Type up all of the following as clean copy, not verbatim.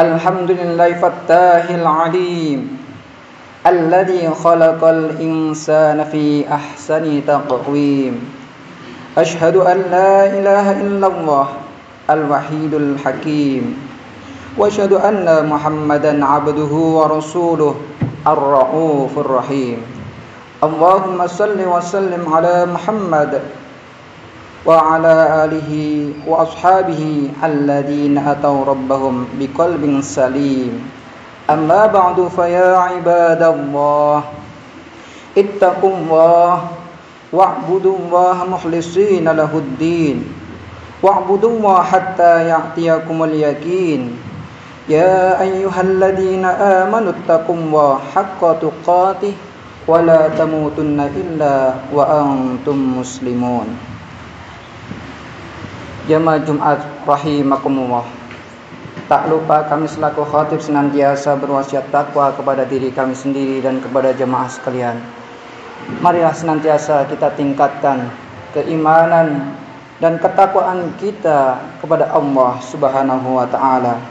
Alhamdulillah fattahil alim alladhi khalaqal insana fi ahsani taqwim. Ashhadu an la ilaha illallah al-wahidul hakim wa ashhadu anna Muhammadan abduhu wa rasuluh ar-raufur rahim. Allahumma salli wa sallim ala Muhammad wa ala alihi wa ashabihi alladhina ataw rabbahum biqalbin salim. Amma ba'du, fa ya ibadallah ittaqullah wa'budullaha mukhlisina lahuddin wa'budullaha hatta ya'tiyakumul yaqin. Ya ayyuhalladzina amanu ittaqullaha haqqa tuqatih wa la tamutunna illa wa antum muslimun. Jamaah Jumat rahimakumullah. Tak lupa kami selaku khatib senantiasa berwasiat takwa kepada diri kami sendiri dan kepada jemaah sekalian. Marilah senantiasa kita tingkatkan keimanan dan ketakwaan kita kepada Allah Subhanahu wa taala.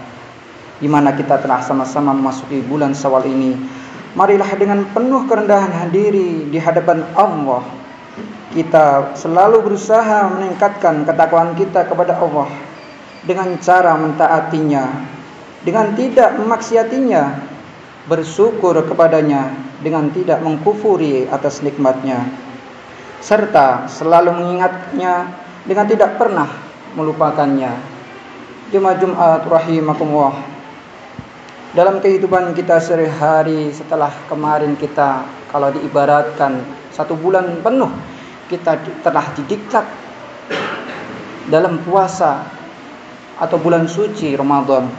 Di mana kita telah sama-sama memasuki bulan Syawal ini, marilah dengan penuh kerendahan diri di hadapan Allah kita selalu berusaha meningkatkan ketakwaan kita kepada Allah dengan cara mentaatinya, dengan tidak memaksiatinya, bersyukur kepadanya dengan tidak mengkufuri atas nikmatnya, serta selalu mengingatnya dengan tidak pernah melupakannya. Jemaah Jumat rahimakumullah. Dalam kehidupan kita sehari-hari setelah kemarin kita kalau diibaratkan 1 bulan penuh kita telah didiklat dalam puasa atau bulan suci Ramadan.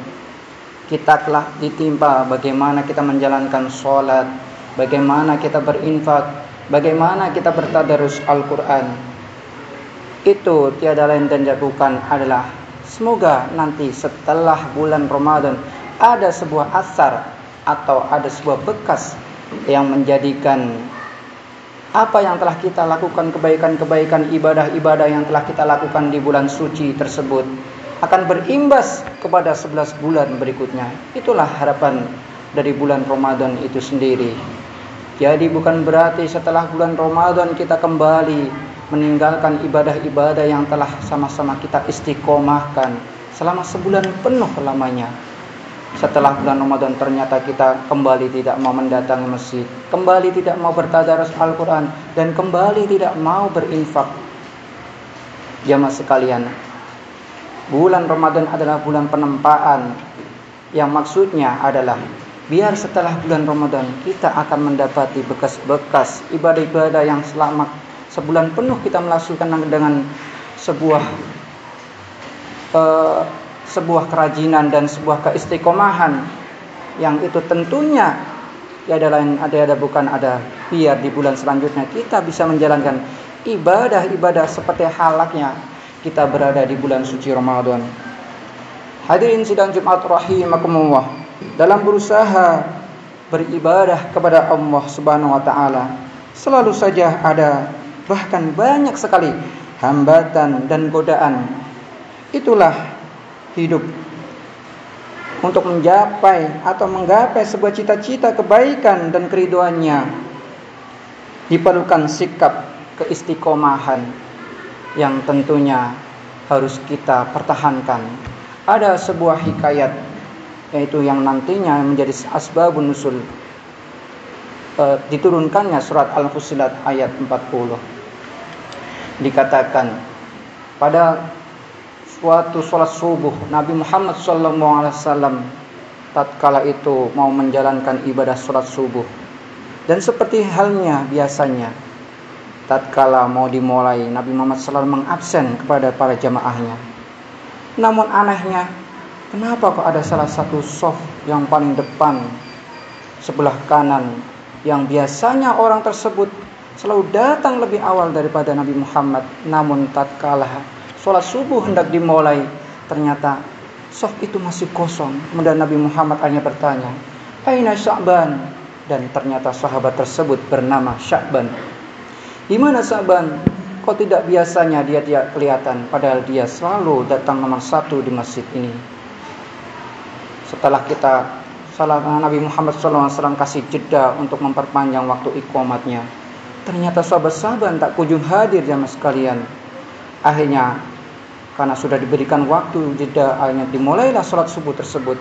Kita telah ditimpa bagaimana kita menjalankan sholat, bagaimana kita berinfak, bagaimana kita bertadarus Al-Quran. Itu tiada lain dan bukan adalah semoga nanti setelah bulan Ramadan ada sebuah asar atau ada sebuah bekas yang menjadikan apa yang telah kita lakukan, kebaikan-kebaikan, ibadah-ibadah yang telah kita lakukan di bulan suci tersebut akan berimbas kepada 11 bulan berikutnya. Itulah harapan dari bulan Ramadan itu sendiri. Jadi bukan berarti setelah bulan Ramadan kita kembali meninggalkan ibadah-ibadah yang telah sama-sama kita istiqomahkan selama sebulan penuh lamanya. Setelah bulan Ramadan ternyata kita kembali tidak mau mendatangi masjid, kembali tidak mau bertadarus Al-Quran, dan kembali tidak mau berinfak. Jamaah sekalian, bulan Ramadan adalah bulan penempaan, yang maksudnya adalah biar setelah bulan Ramadan kita akan mendapati bekas-bekas ibadah-ibadah yang selama sebulan penuh kita melakukan dengan sebuah kerajinan dan sebuah keistiqomahan yang itu tentunya biar di bulan selanjutnya kita bisa menjalankan ibadah-ibadah seperti halaknya kita berada di bulan suci Ramadan. Hadirin sidang Jumat rahimakumullah, dalam berusaha beribadah kepada Allah Subhanahu wa taala, Selalu saja ada, bahkan banyak sekali hambatan dan godaan. Itulah hidup. Untuk mencapai atau menggapai sebuah cita-cita kebaikan dan keriduannya, diperlukan sikap keistiqomahan yang tentunya harus kita pertahankan. Ada sebuah hikayat, yaitu yang nantinya menjadi asbabun nuzul diturunkannya surat Al-Fussilat ayat 40. Dikatakan pada suatu sholat subuh, Nabi Muhammad SAW tatkala itu mau menjalankan ibadah sholat subuh. Dan seperti halnya biasanya, tatkala mau dimulai, Nabi Muhammad SAW mengabsen kepada para jamaahnya. Namun anehnya, kenapa kok ada salah satu shaf yang paling depan sebelah kanan, yang biasanya orang tersebut selalu datang lebih awal daripada Nabi Muhammad. Namun tatkala sholat subuh hendak dimulai, ternyata shaf itu masih kosong. Kemudian Nabi Muhammad hanya bertanya, "Aina Sya'ban?" Dan ternyata sahabat tersebut bernama Sya'ban. Di mana Sya'ban? Kok tidak biasanya dia tidak kelihatan, padahal dia selalu datang nomor 1 di masjid ini. Setelah Nabi Muhammad SAW kasih jeda untuk memperpanjang waktu iqamatnya, ternyata sahabat-sahabat tak kunjung hadir jamaah sekalian. Akhirnya karena sudah diberikan waktu jeda, akhirnya dimulailah sholat subuh tersebut.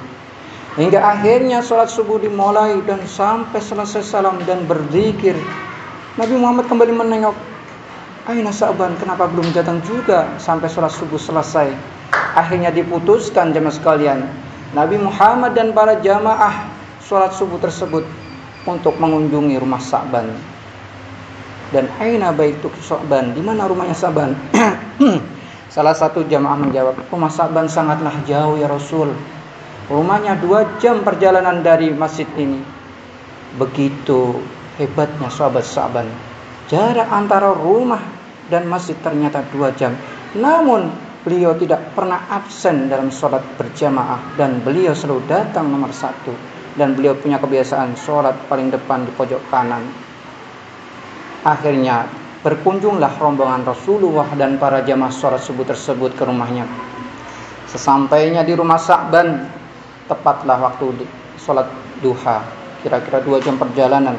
Hingga akhirnya sholat subuh dimulai dan sampai selesai salam dan berzikir, Nabi Muhammad kembali menengok, "Aina Sya'ban, kenapa belum datang juga?" Sampai sholat subuh selesai. Akhirnya diputuskan jamaah sekalian, Nabi Muhammad dan para jamaah sholat subuh tersebut untuk mengunjungi rumah Sya'ban. Dan aina baituk Sya'ban, di mana rumahnya Sya'ban? Salah satu jamaah menjawab, "Rumah Sya'ban sangatlah jauh ya Rasul. Rumahnya 2 jam perjalanan dari masjid ini." Begitu hebatnya sahabat Sya'ban. Jarak antara rumah dan masjid ternyata 2 jam. Namun beliau tidak pernah absen dalam sholat berjamaah, dan beliau selalu datang nomor 1. Dan beliau punya kebiasaan sholat paling depan di pojok kanan. Akhirnya berkunjunglah rombongan Rasulullah dan para jamaah sholat subuh tersebut ke rumahnya. Sesampainya di rumah Sya'ban, tepatlah waktu sholat duha, kira-kira 2 jam perjalanan.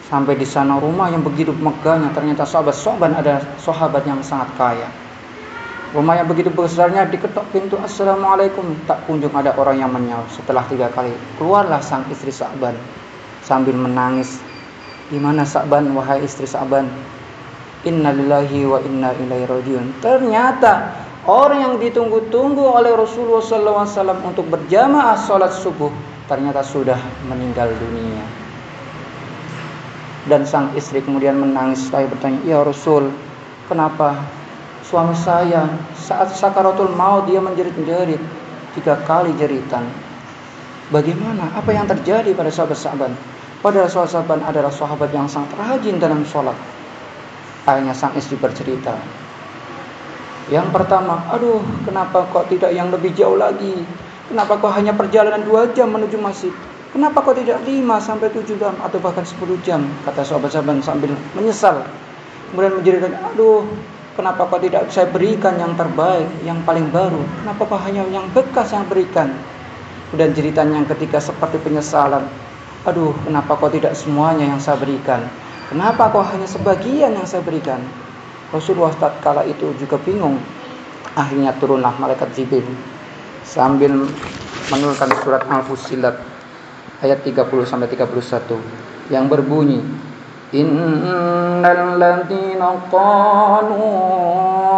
Sampai di sana rumah yang begitu megahnya, ternyata sahabat Sya'ban adalah sahabat yang sangat kaya. Rumah yang begitu besarnya, diketok pintu, "Assalamualaikum." Tak kunjung ada orang yang menjawab. Setelah 3 kali, keluarlah sang istri Sya'ban sambil menangis. "Di mana Sya'ban, wahai istri Sya'ban?" "Inna lillahi wa inna ilaihi rajiun." Ternyata orang yang ditunggu-tunggu oleh Rasulullah SAW untuk berjamaah sholat subuh ternyata sudah meninggal dunia. Dan sang istri kemudian menangis. Saya bertanya, "Ya Rasul, kenapa suami saya saat sakaratul maut dia menjerit-jerit 3 kali jeritan? Bagaimana? Apa yang terjadi pada sahabat Sya'ban?" Padahal sahabat Sya'ban adalah sahabat yang sangat rajin dalam sholat. Akhirnya sang istri bercerita. Yang pertama, "Aduh, kenapa kok tidak yang lebih jauh lagi? Kenapa kok hanya perjalanan 2 jam menuju masjid? Kenapa kok tidak 5 sampai 7 jam atau bahkan 10 jam?" Kata sahabat Sya'ban sambil menyesal. Kemudian menjeritkan, "Aduh, kenapa kok tidak saya berikan yang terbaik, yang paling baru? Kenapa kok hanya yang bekas yang berikan?" Kemudian jeritan yang ketiga seperti penyesalan. "Aduh, kenapa kok tidak semuanya yang saya berikan? Kenapa kok hanya sebagian yang saya berikan?" Rasulullah tatkala itu juga bingung. Akhirnya turunlah malaikat Jibril sambil menurunkan surat Al-Fussilat ayat 30 sampai 31 yang berbunyi, "Innal ladzina qalu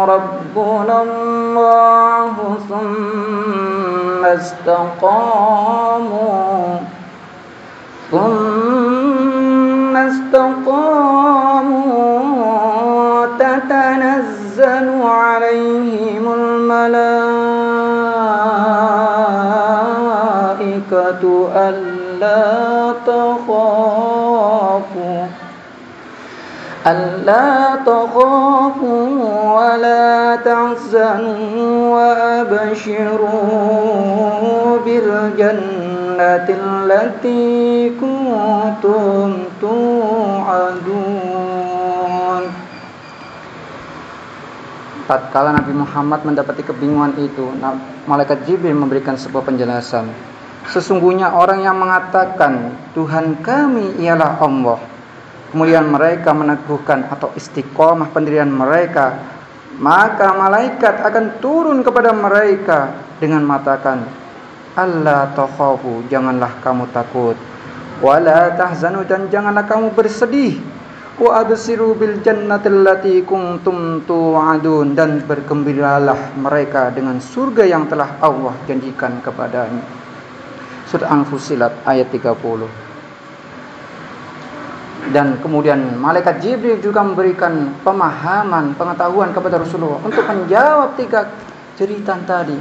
rabbunallahu tsumma istaqamu tatanazzalu alaihimul malaikatu alla takhafu wa la tahzanu wa abshiru bil jannah jannatil lati kuntum tu'adun. Tatkala Nabi Muhammad mendapati kebingungan itu, malaikat Jibril memberikan sebuah penjelasan. Sesungguhnya orang yang mengatakan Tuhan kami ialah Allah, kemudian mereka meneguhkan atau istiqomah pendirian mereka, maka malaikat akan turun kepada mereka dengan mengatakan, Allah takhafu, janganlah kamu takut, wala tahzanu, dan janganlah kamu bersedih, wa absiru bil jannatil lati kuntum tu'adun, dan bergembiralah mereka dengan surga yang telah Allah janjikan kepadanya. Surah Al-Fussilat ayat 30. Dan kemudian malaikat Jibril juga memberikan pemahaman, pengetahuan kepada Rasulullah untuk menjawab 3 jeritan tadi.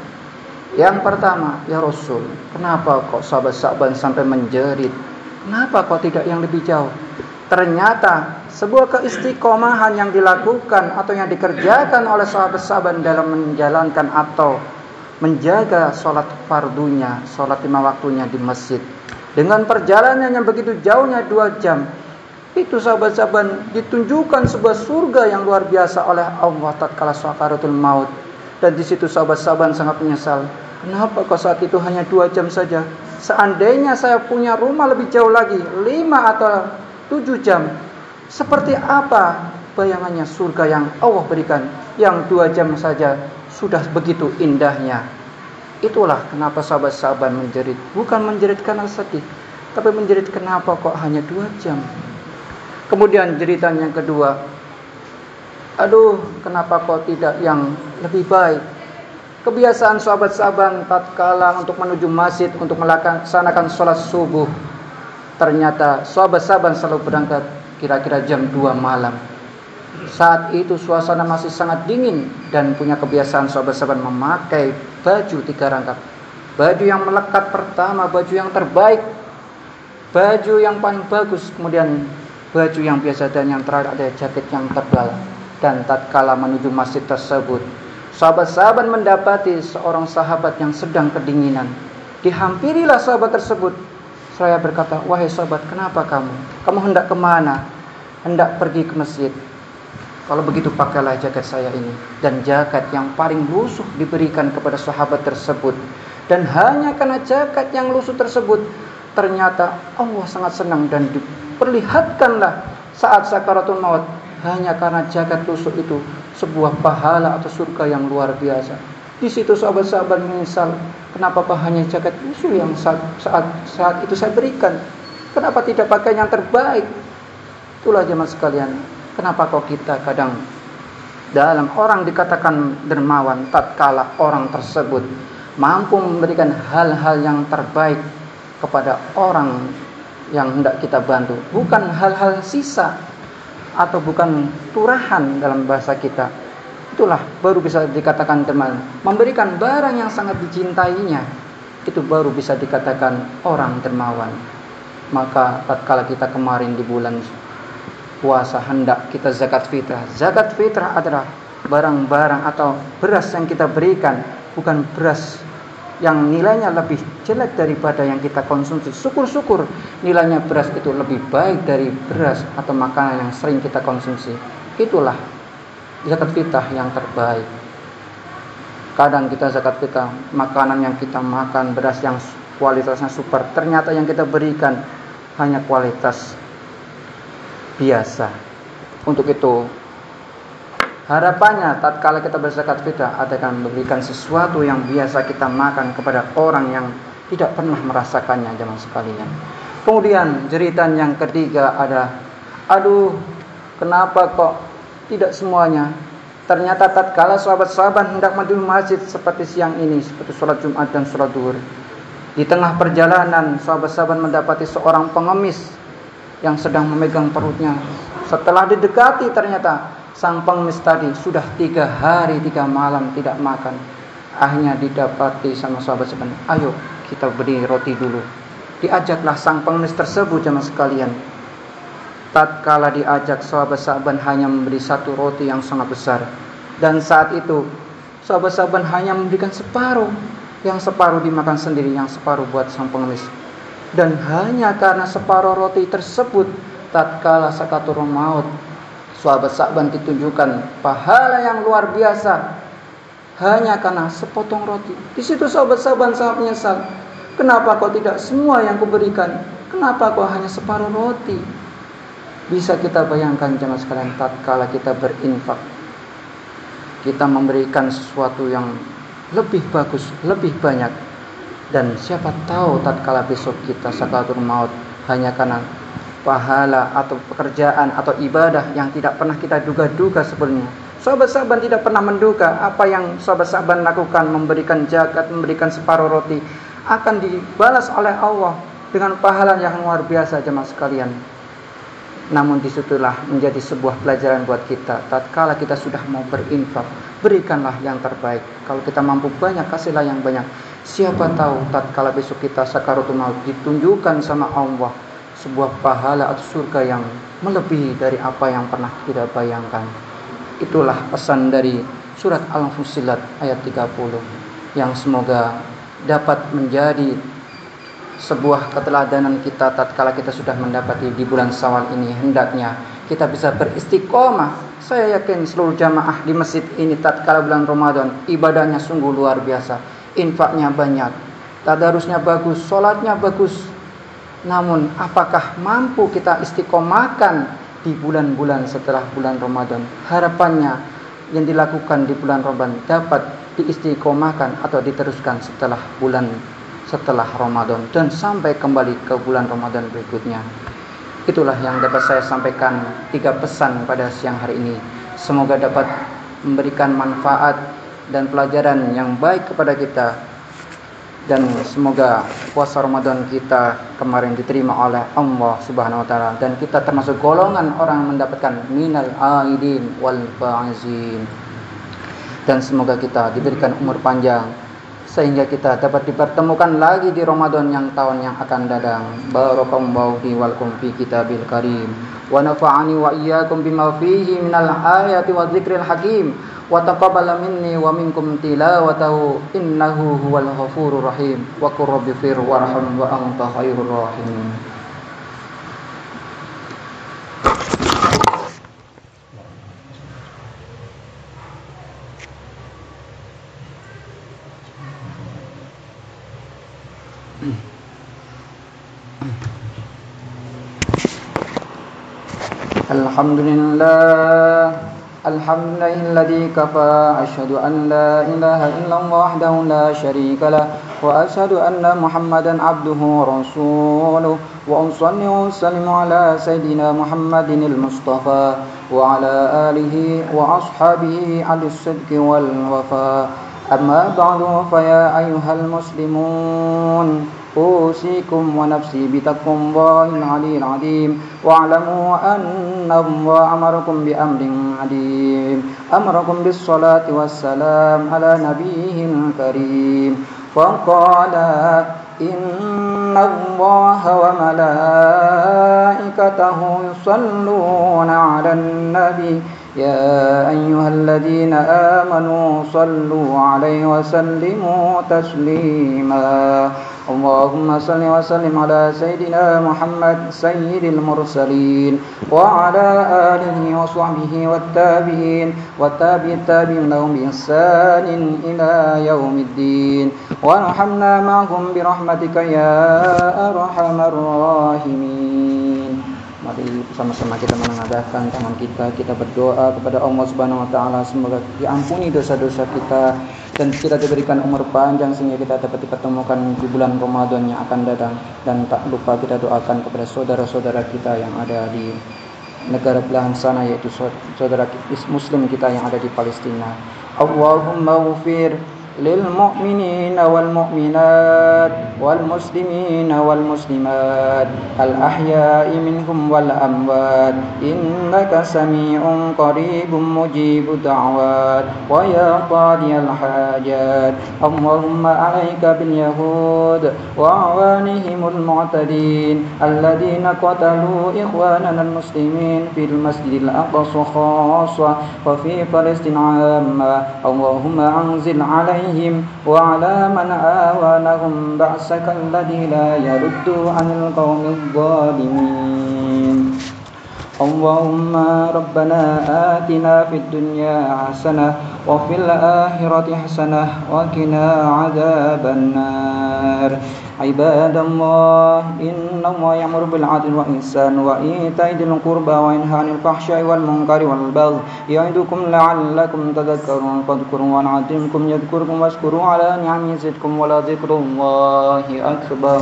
Yang pertama, ya Rasul, kenapa kok sahabat-sahabat sampai menjerit? Kenapa kok tidak yang lebih jauh? Ternyata sebuah keistiqomahan yang dilakukan atau yang dikerjakan oleh sahabat-sahabat dalam menjalankan atau menjaga sholat fardunya, sholat 5 waktunya di masjid, dengan perjalanan yang begitu jauhnya 2 jam, itu sahabat-sahabat ditunjukkan sebuah surga yang luar biasa oleh Allah tatkala sakaratul maut. Dan di situ sahabat-sahabat sangat menyesal. Kenapa kok saat itu hanya 2 jam saja? Seandainya saya punya rumah lebih jauh lagi, 5 atau 7 jam, seperti apa bayangannya surga yang Allah berikan, yang 2 jam saja sudah begitu indahnya. Itulah kenapa sahabat-sahabat menjerit. Bukan menjerit karena sedih, tapi menjerit kenapa kok hanya 2 jam. Kemudian jeritan yang kedua, aduh, kenapa kok tidak yang lebih baik? Kebiasaan sahabat-sahabat tatkala untuk menuju masjid untuk melaksanakan sholat subuh, ternyata sahabat-sahabat selalu berangkat kira-kira jam 2 malam. Saat itu suasana masih sangat dingin, dan punya kebiasaan sahabat-sahabat memakai baju 3 rangkap. Baju yang melekat pertama, baju yang terbaik, baju yang paling bagus, kemudian baju yang biasa, dan yang terakhir ada jaket yang tebal. Dan tatkala menuju masjid tersebut, sahabat-sahabat mendapati seorang sahabat yang sedang kedinginan. Dihampirilah sahabat tersebut. Saya berkata, wahai sahabat, kenapa kamu? Kamu hendak kemana? Hendak pergi ke masjid. Kalau begitu pakailah jaket saya ini. Dan jaket yang paling lusuh diberikan kepada sahabat tersebut. Dan hanya karena jaket yang lusuh tersebut, ternyata Allah sangat senang, dan diperlihatkanlah saat sakaratul maut. Hanya karena jaket lusuh itu sebuah pahala atau surga yang luar biasa. Di situ sahabat-sahabat menyesal, kenapa hanya jaket lusuh yang saat itu saya berikan? Kenapa tidak pakai yang terbaik? Itulah jemaah sekalian, kenapa kok kita kadang dalam orang dikatakan dermawan tatkala orang tersebut mampu memberikan hal-hal yang terbaik kepada orang yang hendak kita bantu, bukan hal-hal sisa atau bukan turahan dalam bahasa kita. Itulah baru bisa dikatakan dermawan. Memberikan barang yang sangat dicintainya, itu baru bisa dikatakan orang dermawan. Maka tatkala kita kemarin di bulan puasa hendak kita zakat fitrah. Zakat fitrah adalah barang-barang atau beras yang kita berikan, bukan beras yang nilainya lebih jelek daripada yang kita konsumsi. Syukur-syukur nilainya beras itu lebih baik dari beras atau makanan yang sering kita konsumsi. Itulah zakat fitrah yang terbaik. Kadang kita zakat fitrah, makanan yang kita makan, beras yang kualitasnya super, ternyata yang kita berikan hanya kualitas biasa. Untuk itu harapannya tatkala kita berzakat fitrah akan memberikan sesuatu yang biasa kita makan kepada orang yang tidak pernah merasakannya, jemaah sekalian. Kemudian jeritan yang ketiga ada, aduh, kenapa kok tidak semuanya? Ternyata tatkala sahabat-sahabat hendak menuju masjid seperti siang ini, seperti sholat Jumat dan sholat Duhur, di tengah perjalanan sahabat-sahabat mendapati seorang pengemis yang sedang memegang perutnya. Setelah didekati, ternyata sang pengemis tadi sudah 3 hari 3 malam tidak makan. Akhirnya didapati sama sahabat-sahabat, ayo kita beri roti dulu. Diajaklah sang pengemis tersebut, jemaah sekalian. Tatkala diajak, sahabat-sahabat hanya memberi 1 roti yang sangat besar. Dan saat itu sahabat-sahabat hanya memberikan separuh. Yang separuh dimakan sendiri, yang separuh buat sang pengemis. Dan hanya karena separuh roti tersebut, tatkala sakaratul maut, sahabat-sahabat ditunjukkan pahala yang luar biasa hanya karena sepotong roti. Di situ sahabat-sahabat sangat menyesal. Kenapa kau tidak semua yang kuberikan? Kenapa kau hanya separuh roti? Bisa kita bayangkan jemaah sekalian, tatkala kita berinfak, kita memberikan sesuatu yang lebih bagus, lebih banyak. Dan siapa tahu tatkala besok kita sakaratul maut hanya karena pahala atau pekerjaan atau ibadah yang tidak pernah kita duga-duga sebelumnya. Sahabat-sahabat tidak pernah menduga apa yang sahabat-sahabat lakukan, memberikan zakat, memberikan separuh roti, akan dibalas oleh Allah dengan pahala yang luar biasa jemaah sekalian. Namun disitulah menjadi sebuah pelajaran buat kita. Tatkala kita sudah mau berinfak, berikanlah yang terbaik. Kalau kita mampu banyak, kasihlah yang banyak. Siapa tahu tatkala besok kita sakaratul maut ditunjukkan sama Allah sebuah pahala atau surga yang melebihi dari apa yang pernah kita bayangkan. Itulah pesan dari surat Al-Fussilat ayat 30 yang semoga dapat menjadi sebuah keteladanan kita tatkala kita sudah mendapati di bulan Syawal ini. Hendaknya kita bisa beristiqomah. Saya yakin seluruh jamaah di masjid ini tatkala bulan Ramadan ibadahnya sungguh luar biasa, infaknya banyak, tadarusnya bagus, sholatnya bagus. Namun apakah mampu kita istiqomahkan di bulan-bulan setelah bulan Ramadan? Harapannya yang dilakukan di bulan Ramadan dapat diistiqomahkan atau diteruskan setelah Ramadan dan sampai kembali ke bulan Ramadan berikutnya. Itulah yang dapat saya sampaikan, 3 pesan pada siang hari ini. Semoga dapat memberikan manfaat dan pelajaran yang baik kepada kita, dan semoga puasa Ramadan kita kemarin diterima oleh Allah Subhanahu wa taala dan kita termasuk golongan orang yang mendapatkan minal aidin wal faizin. Dan semoga kita diberikan umur panjang sehingga kita dapat dipertemukan lagi di Ramadan yang tahun yang akan datang. Barakallahu li wa lakum fi kitabil karim wa nafa'ani wa iyyakum bima fihi minal ayati wa dzikril hakim wa taqabbala minni wa minkum tilawatahu innahu huwal ghafurur rahim wa qur rabbighfir warham wa anta khairur rahimin. Alhamdulillahilladzi kafa asyhadu an la ilaha illallah wahdahu la syarika lah wa asyhadu anna Muhammadan abduhu wa rasuluh wa usalli wa usallimu ala sayyidina Muhammadinil Mustafa wa ala alihi wa ashabihi al-sidqi wal wafa. Amma ba'du fa ya ayyuhal muslimun أوصيكم ونفسي بتقوى الله العلي العظيم واعلموا أن الله أمركم بأمر عظيم أمركم بالصلاة والسلام على نبيه الكريم فقال إن الله وملائكته يصلون على النبي يا أيها الذين آمنوا صلوا عليه وسلموا تسليما اللهم صل وسلم على سيدنا محمد سيد المرسلين وعلى آله وصحبه والتابعين والتابعين لهم بإحسان إلى يوم الدين وارحمنا معهم برحمتك يا أرحم الراحمين. Mari bersama-sama kita menengadahkan tangan kita berdoa kepada Allah Subhanahu wa taala semoga diampuni dosa-dosa kita dan kita diberikan umur panjang sehingga kita dapat dipertemukan di bulan Ramadan yang akan datang. Dan tak lupa kita doakan kepada saudara-saudara kita yang ada di negara belahan sana, yaitu saudara muslim kita yang ada di Palestina. Allahumma ghfir lil mu'minina wal mu'minat wal muslimina wal muslimat al ahya'i minhum wal amwat innaka sami'un qaribun mujibud da'wat wa ya qadiyal hajat. Allahumma 'alaika bil yahud wa awanihimul mu'tadin alladhina qatalu ikhwanana al muslimin fil masjidil aqsa khassa wa fi Palestina amma. Allahumma anzil 'alaihim عليهم وعلى من آوانهم بأسك الذي لا يرد عن القوم الظالمين اللهم ربنا آتنا في الدنيا حسنة وفي الآخرة حسنة وقنا عذاب النار عباد الله إن الله يأمر بالعدل والإحسان وإيتاء ذي القربى وينهى عن الفحشاء والمنكر والبغي يعظكم لعلكم تذكرون فاذكروا ونعظمكم يذكركم واشكروا على نعمه يزدكم ولذكر الله أكبر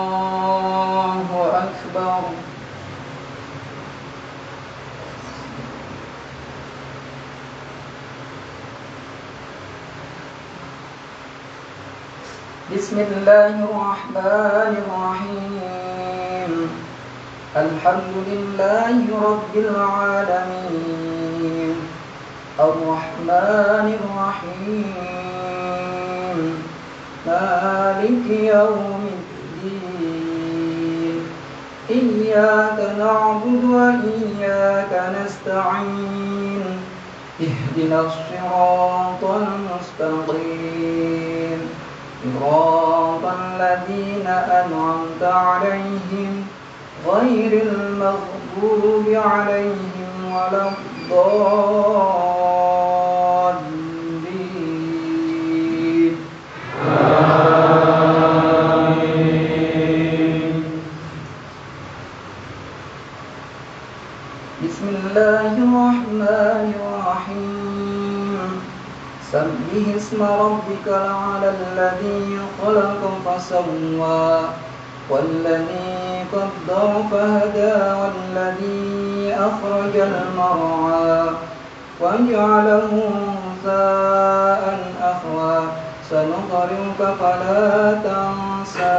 الله أكبر بسم الله الرحمن الرحيم الحمد لله رب العالمين الرحمن الرحيم مالك يوم الدين إياك نعبد وإياك نستعين اهدنا الصراط المستقيم صراط الذين أنعمت عليهم غير المغضوب عليهم ولا الضالين آمين بسم الله الرحمن الرحيم سبح اسم ربك الأعلى الذي خلق فسوى والذي قدر فهدى والذي أخرج المرعى وجعله غثاء أحوى سنقرئك فلا تنسى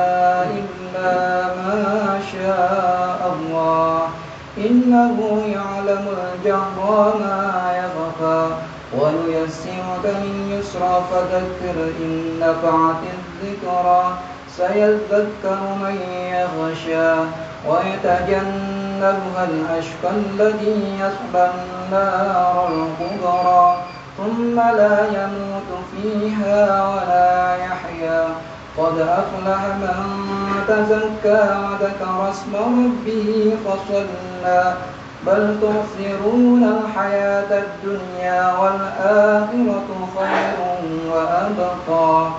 إلا ما شاء الله إنه يعلم الجهر وما يخفى ونيسرك لليسرى فذكر إن نفعت الذكرى سيذكر من يخشى ويتجنبها الأشقى الذي يصلى النار الكبرى ثم لا يموت فيها ولا يحيا قد أفلح من تزكى وذكر اسم ربه فصلى بل تؤثرون الحياة الدنيا والآخرة خير وأبقى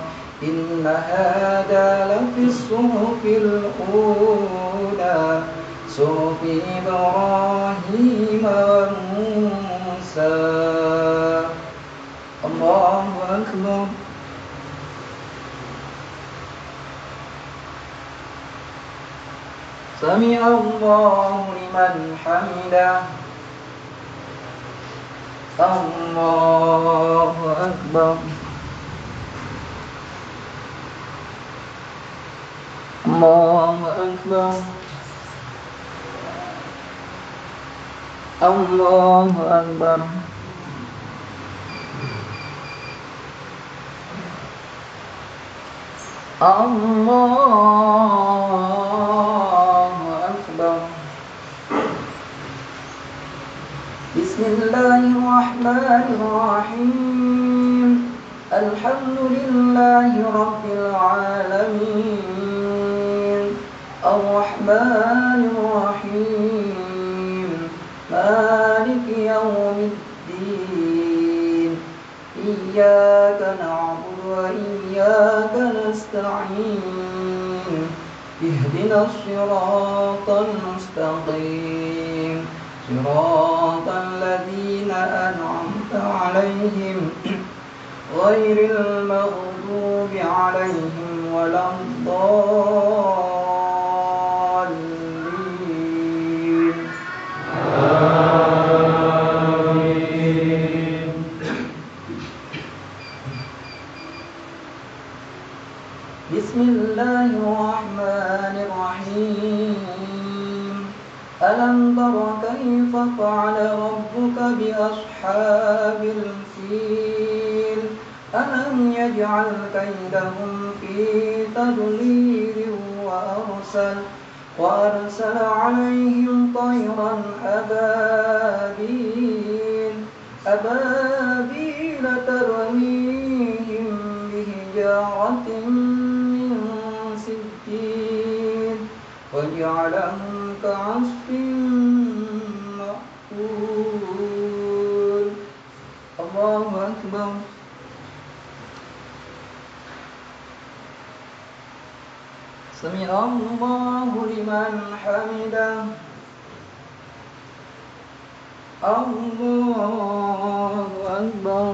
إن هذا لفي الصحف الأولى صحف إبراهيم وموسى الله أكبر سمع الله لمن حمده الله أكبر الله أكبر الله أكبر الله أكبر بسم الله الرحمن الرحيم الحمد لله رب العالمين الرحمن الرحيم مالك يوم الدين إياك نعبد وإياك نستعين اهدنا الصراط المستقيم صراط الذين أنعمت عليهم غير المغضوب عليهم ولا الضالين آمين. بسم الله الرحمن الرحيم ألم تر كيف فعل ربك بأصحاب الفيل ألم يجعل كيدهم في تضليل وأرسل عليهم طيرا أبابيل ترميهم بحجارة من سجيل وجعلهم كعصف مأكول. الله أكبر. سمع الله لمن حمده. الله أكبر.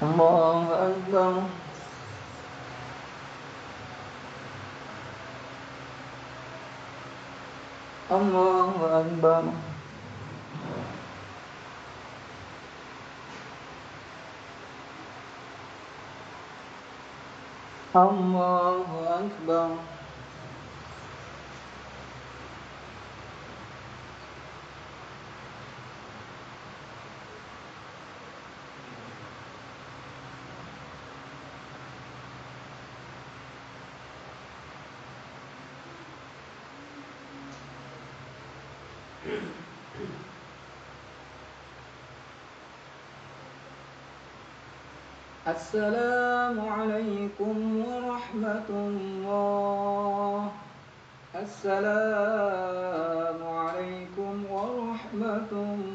الله أكبر. الله أكبر. الله أكبر. السلام عليكم ورحمة الله. السلام عليكم ورحمة الله.